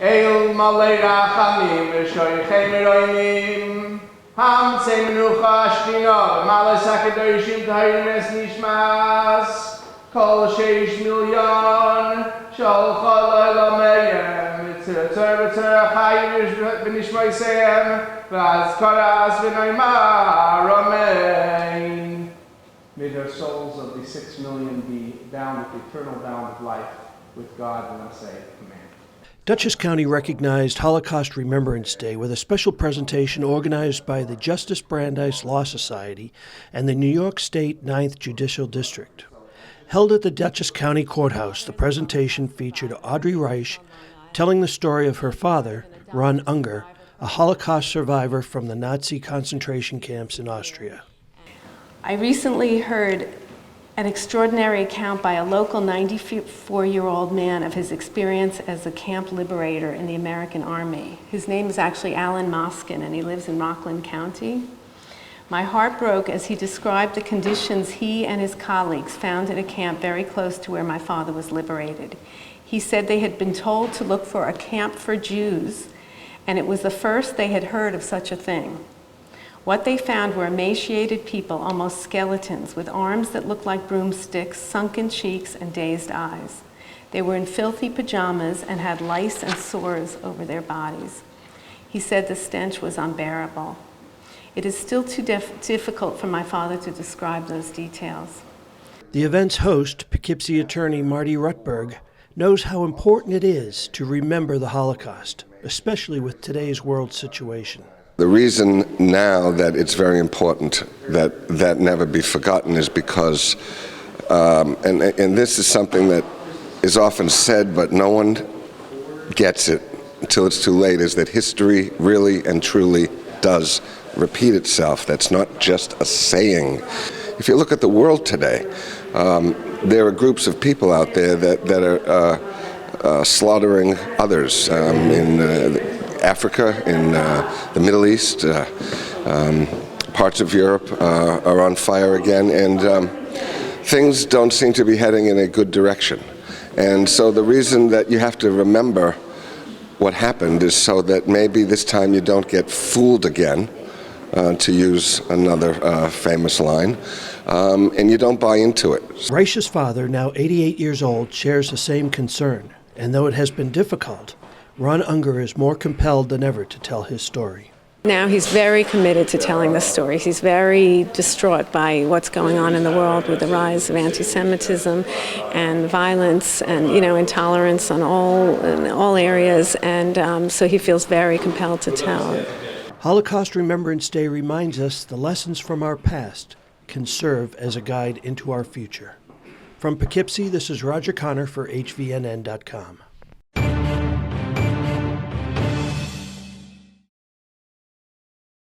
El malei rachamim v'shoichem eroinim Hamtzei menucha ashtino Malei sakedoshim tahirim es nishmas Kol 6 million Shol choloi lo meyem V'tzir chayim v'nishmoisem V'azkaras v'noimar Amen. May their souls of the 6 million be bound with the eternal bound of life with God, and I say, Amen. Dutchess County recognized Holocaust Remembrance Day with a special presentation organized by the Justice Brandeis Law Society and the New York State 9th Judicial District. Held at the Dutchess County Courthouse, the presentation featured Audrey Reich telling the story of her father, Ron Unger, a Holocaust survivor from the Nazi concentration camps in Austria. I recently heard an extraordinary account by a local 94-year-old man of his experience as a camp liberator in the American Army. His name is actually Alan Moskin, and he lives in Rockland County. My heart broke as he described the conditions he and his colleagues found at a camp very close to where my father was liberated. He said they had been told to look for a camp for Jews, and it was the first they had heard of such a thing. What they found were emaciated people, almost skeletons, with arms that looked like broomsticks, sunken cheeks, and dazed eyes. They were in filthy pajamas and had lice and sores over their bodies. He said the stench was unbearable. It is still too difficult for my father to describe those details. The event's host, Poughkeepsie attorney Marty Rutberg, knows how important it is to remember the Holocaust, especially with today's world situation. The reason now that it's very important that that never be forgotten is because, and this is something that is often said, but no one gets it until it's too late, is that history really and truly does repeat itself. That's not just a saying. If you look at the world today, there are groups of people out there that are slaughtering others in Africa, in the Middle East, parts of Europe are on fire again, and things don't seem to be heading in a good direction. And so the reason that you have to remember what happened is so that maybe this time you don't get fooled again, to use another famous line, and you don't buy into it. Reich's father, now 88 years old, shares the same concern, and though it has been difficult, Ron Unger is more compelled than ever to tell his story. Now he's very committed to telling the story. He's very distraught by what's going on in the world with the rise of anti-Semitism and violence and, intolerance in all areas, and so he feels very compelled to tell. Holocaust Remembrance Day reminds us the lessons from our past can serve as a guide into our future. From Poughkeepsie, this is Roger Connor for HVNN.com.